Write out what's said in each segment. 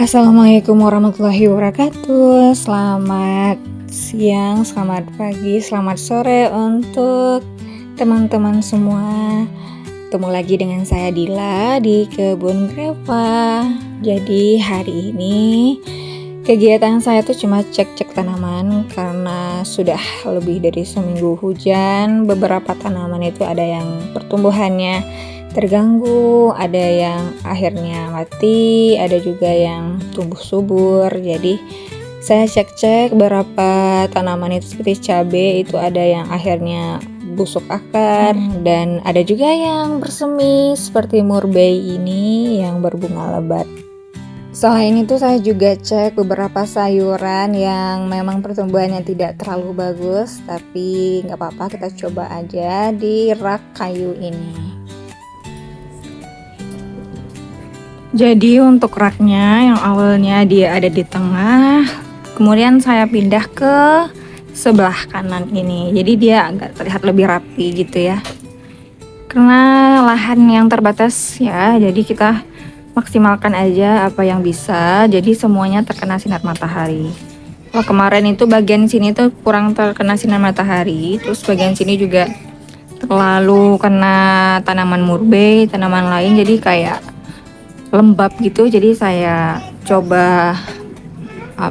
Assalamualaikum warahmatullahi wabarakatuh. Selamat siang, selamat pagi, selamat sore untuk teman-teman semua. Ketemu lagi dengan saya Dila di Kebun Greva. Jadi hari ini kegiatan saya tuh cuma cek-cek tanaman karena sudah lebih dari seminggu hujan. Beberapa tanaman itu ada yang pertumbuhannya terganggu, ada yang akhirnya mati, ada juga yang tumbuh subur. Jadi saya cek-cek beberapa tanaman itu seperti cabai itu ada yang akhirnya busuk akar dan ada juga yang bersemi seperti murbei ini yang berbunga lebat. Selain itu saya juga cek beberapa sayuran yang memang pertumbuhannya tidak terlalu bagus, tapi nggak apa-apa, kita coba aja di rak kayu ini. Jadi untuk raknya yang awalnya dia ada di tengah, kemudian saya pindah ke sebelah kanan ini. Jadi dia agak terlihat lebih rapi gitu ya. Karena lahan yang terbatas ya, jadi kita maksimalkan aja apa yang bisa. Jadi semuanya terkena sinar matahari. Kalau kemarin itu bagian sini tuh kurang terkena sinar matahari, terus bagian sini juga terlalu kena tanaman murbei, tanaman lain, jadi kayak lembab gitu. Jadi saya coba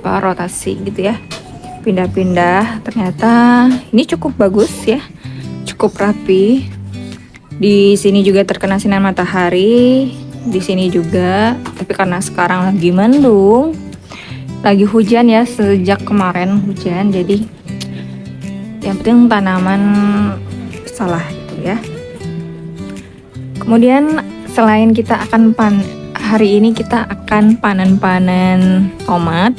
rotasi gitu ya, pindah-pindah. Ternyata ini cukup bagus ya, cukup rapi. Di sini juga terkena sinar matahari, di sini juga, tapi karena sekarang lagi mendung, lagi hujan ya, sejak kemarin hujan, jadi yang penting tanaman salah gitu ya. Kemudian selain kita akan hari ini kita akan panen tomat.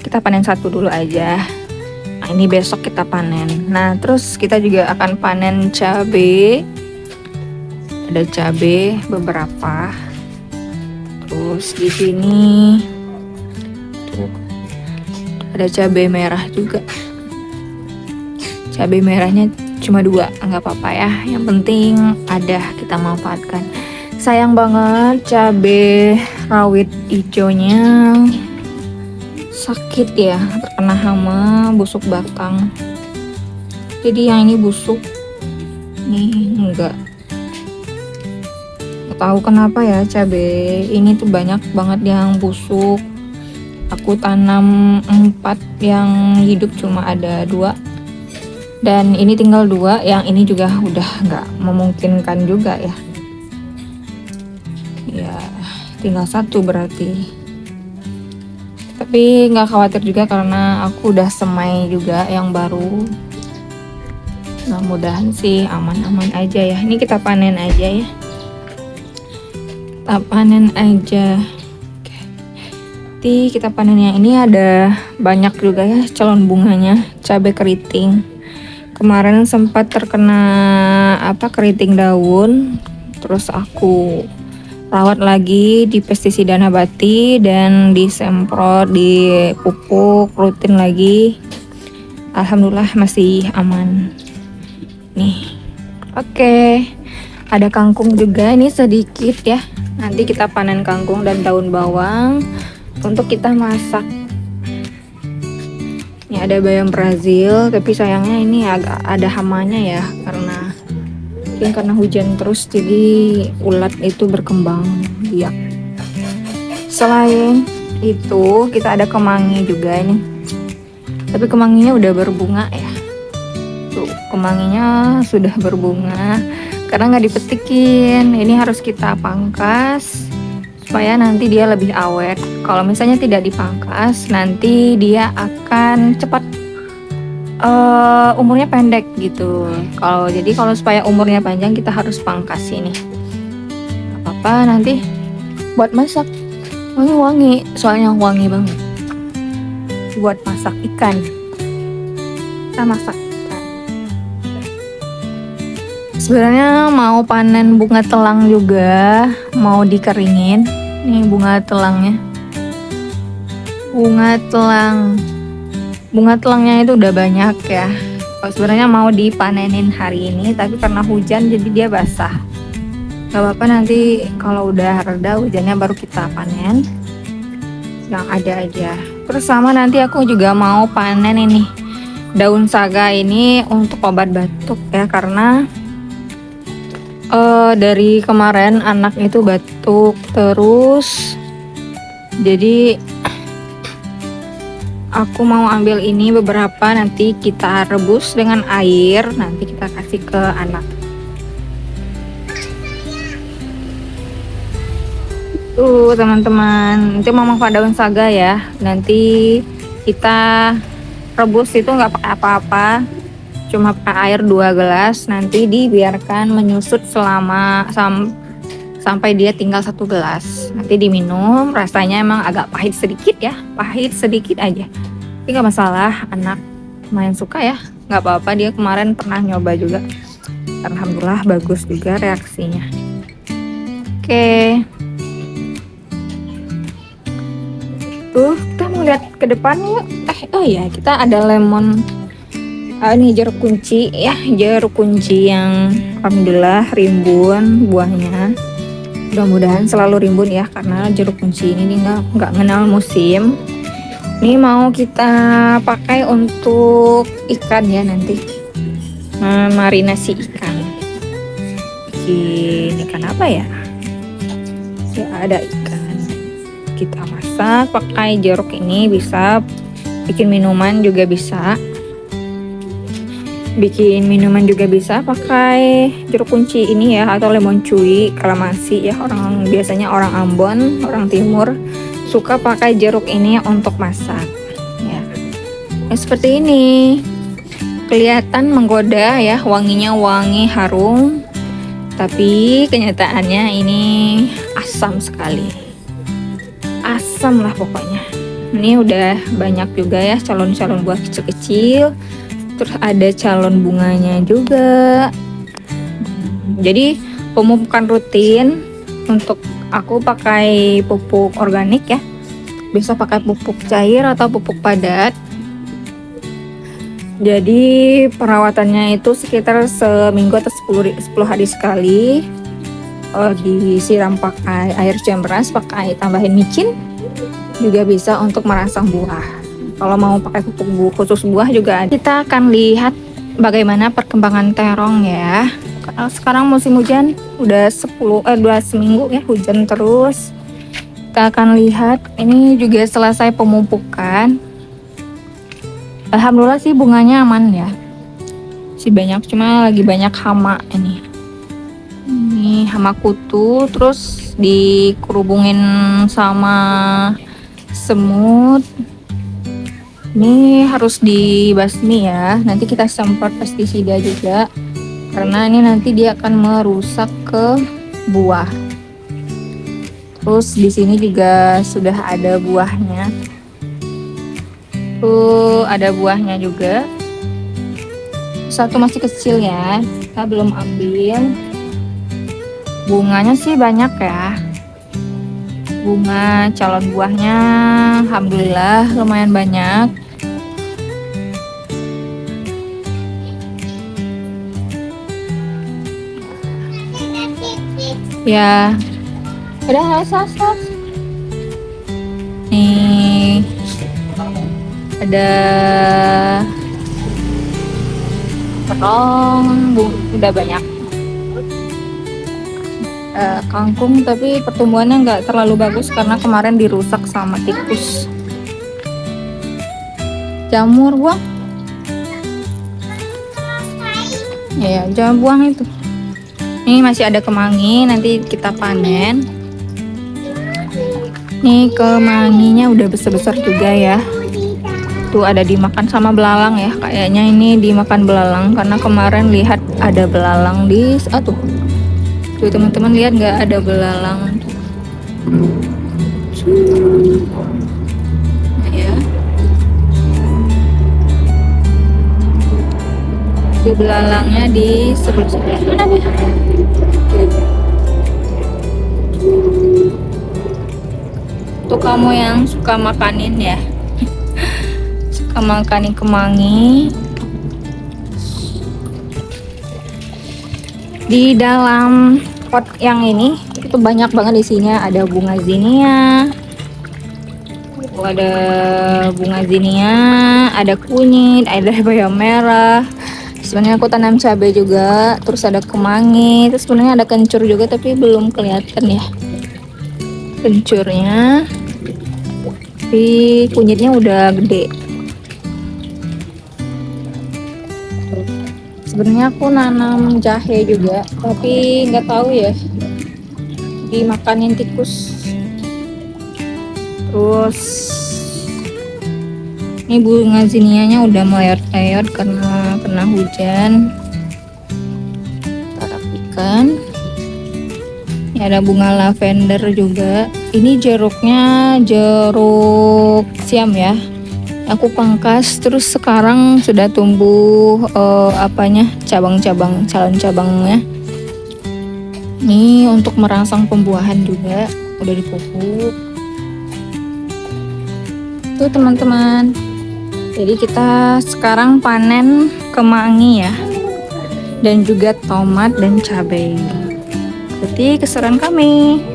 Kita panen satu dulu aja. Nah, ini besok kita panen. Nah, terus kita juga akan panen cabai. Ada cabai beberapa. Terus di sini tuh ada cabai merah juga. Cabai merahnya cuma 2, nggak apa-apa ya. Yang penting ada, kita manfaatkan. Sayang banget cabai rawit hijaunya sakit ya, terkena hama, busuk batang. Jadi yang ini busuk, nih enggak. Nggak tahu kenapa ya, cabai ini tuh banyak banget yang busuk. Aku tanam 4, yang hidup cuma ada 2. Dan ini tinggal 2, yang ini juga udah nggak memungkinkan juga ya. Ya tinggal 1 berarti, tapi nggak khawatir juga karena aku udah semai juga yang baru. Mudah-mudahan sih aman-aman aja ya. Ini kita panen aja ya, kita panen aja. Kita panen yang ini, ada banyak juga ya calon bunganya. Cabai keriting kemarin sempat terkena keriting daun, terus aku rawat lagi di pestisida nabati dan disemprot, dipupuk rutin lagi. Alhamdulillah masih aman nih. Oke, ada kangkung juga, ini sedikit ya. Nanti kita panen kangkung dan daun bawang untuk kita masak. Ini ada bayam Brazil, tapi sayangnya ini agak ada hamanya ya, karena hujan terus, jadi ulat itu berkembang biak. Selain itu kita ada kemangi juga ini, tapi kemanginya udah berbunga ya. Tuh, kemanginya sudah berbunga karena nggak dipetikin. Ini harus kita pangkas supaya nanti dia lebih awet. Kalau misalnya tidak dipangkas, nanti dia akan cepat umurnya pendek gitu. Kalau supaya umurnya panjang, kita harus pangkas ini. Gak apa-apa, nanti buat masak wangi-wangi, soalnya wangi banget. Buat masak ikan, kita masak ikan. Sebenarnya mau panen bunga telang juga, mau dikeringin. Nih bunga telangnya, bunga telangnya itu udah banyak ya. Sebenarnya mau dipanenin hari ini, tapi karena hujan jadi dia basah. Gak apa-apa, nanti kalau udah reda hujannya baru kita panen yang ada aja. Terus sama nanti aku juga mau panen ini daun saga ini untuk obat batuk ya, karena dari kemarin anak itu batuk terus, jadi aku mau ambil ini beberapa, nanti kita rebus dengan air, nanti kita kasih ke anak. Tuh teman-teman, itu manfaat daun saga ya. Nanti kita rebus itu nggak pakai apa-apa, cuma pakai air 2 gelas. Nanti dibiarkan menyusut sampai dia tinggal 1 gelas. Nanti diminum, rasanya emang agak pahit sedikit ya, pahit sedikit aja. Tapi nggak masalah, anak lumayan suka ya, nggak apa-apa. Dia kemarin pernah nyoba juga, alhamdulillah bagus juga reaksinya. Oke. Tuh, kita mau lihat ke depan yuk. Oh ya, kita ada lemon. Ini jeruk kunci ya, jeruk kunci yang alhamdulillah rimbun buahnya. Mudah-mudahan selalu rimbun ya, karena jeruk kunci ini nggak kenal musim. Ini mau kita pakai untuk ikan ya nanti, marinasi ikan. Bikin ikan apa ya? Ya ada ikan. Kita masak pakai jeruk ini, bisa bikin minuman juga bisa. Bikin minuman juga bisa pakai jeruk kunci ini ya, atau lemon cuy, kalamansi ya. Biasanya orang Ambon, orang timur suka pakai jeruk ini untuk masak ya. Nah, seperti ini. Kelihatan menggoda ya, wanginya wangi harum. Tapi kenyataannya ini asam sekali. Asam lah pokoknya. Ini udah banyak juga ya calon-calon buah kecil-kecil. Terus ada calon bunganya juga. Jadi pemupukan rutin untuk aku pakai pupuk organik ya. Bisa pakai pupuk cair atau pupuk padat. Jadi perawatannya itu sekitar seminggu atau 10 hari sekali. Disiram pakai air hujan deras, pakai tambahin micin, juga bisa untuk merangsang buah. Kalau mau pakai pupuk khusus buah juga ada. Kita akan lihat bagaimana perkembangan terong ya. Sekarang musim hujan, udah 2 seminggu ya hujan terus. Kita akan lihat, ini juga selesai pemupukan. Alhamdulillah sih bunganya aman ya. Si banyak, cuma lagi banyak hama ini. Ini hama kutu, terus dikerubungin sama semut. Ini harus dibasmi ya. Nanti kita semprot pestisida juga, karena ini nanti dia akan merusak ke buah. Terus di sini juga sudah ada buahnya. Tuh ada buahnya juga. Satu masih kecil ya, kita belum ambil. Bunganya sih banyak ya. Bunga calon buahnya alhamdulillah lumayan banyak. Ya, udah sas. Nih ada terong, udah banyak. Kangkung tapi pertumbuhannya nggak terlalu bagus karena kemarin dirusak sama tikus. Jamur buang. Ya, jangan buang itu. Ini masih ada kemangi, nanti kita panen. Nih kemanginya udah besar-besar juga ya. Tuh ada dimakan sama belalang ya. Kayaknya ini dimakan belalang karena kemarin lihat ada belalang di Tuh teman-teman lihat nggak, ada belalang. Nah, ya. Tuh belalangnya di sebelah mana nih? Tuh kamu yang suka makanin ya. Suka makanin kemangi. Di dalam pot yang ini itu banyak banget isinya. Ada bunga zinnia, ada kunyit, ada bayam merah. Sebenarnya aku tanam cabai juga, terus ada kemangi, terus sebenarnya ada kencur juga tapi belum kelihatan ya kencurnya. Tapi kunyitnya udah gede. Sebenarnya aku nanam jahe juga, tapi nggak tahu ya dimakanin tikus. Terus ini bunga zinianya udah melayot-layot karena kena hujan. Kita rapikan. Ini ada bunga lavender juga. Ini jeruknya jeruk siam ya. Aku pangkas, terus sekarang sudah tumbuh cabang-cabang, calon cabangnya. Ini untuk merangsang pembuahan juga, udah dipupuk. Tuh teman-teman. Jadi kita sekarang panen kemangi ya, dan juga tomat dan cabai. Ikuti keseruan kami.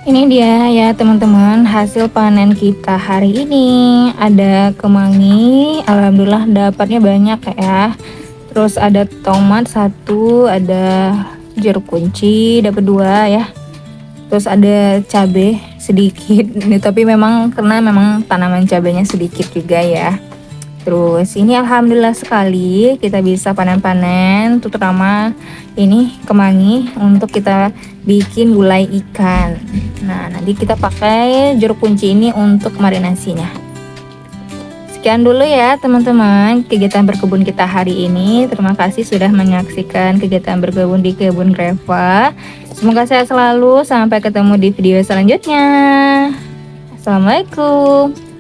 Ini dia ya teman-teman, hasil panen kita hari ini. Ada kemangi, alhamdulillah dapatnya banyak ya. Terus ada tomat satu, ada jeruk kunci dapat dua ya. Terus ada cabai sedikit nih, tapi memang karena memang tanaman cabainya sedikit juga ya. Terus ini alhamdulillah sekali kita bisa panen-panen, terutama ini kemangi untuk kita bikin gulai ikan. Nah, nanti kita pakai jeruk kunci ini untuk marinasinya. Sekian dulu ya teman-teman kegiatan berkebun kita hari ini. Terima kasih sudah menyaksikan kegiatan berkebun di kebun Greva. Semoga sehat selalu. Sampai ketemu di video selanjutnya. Assalamualaikum.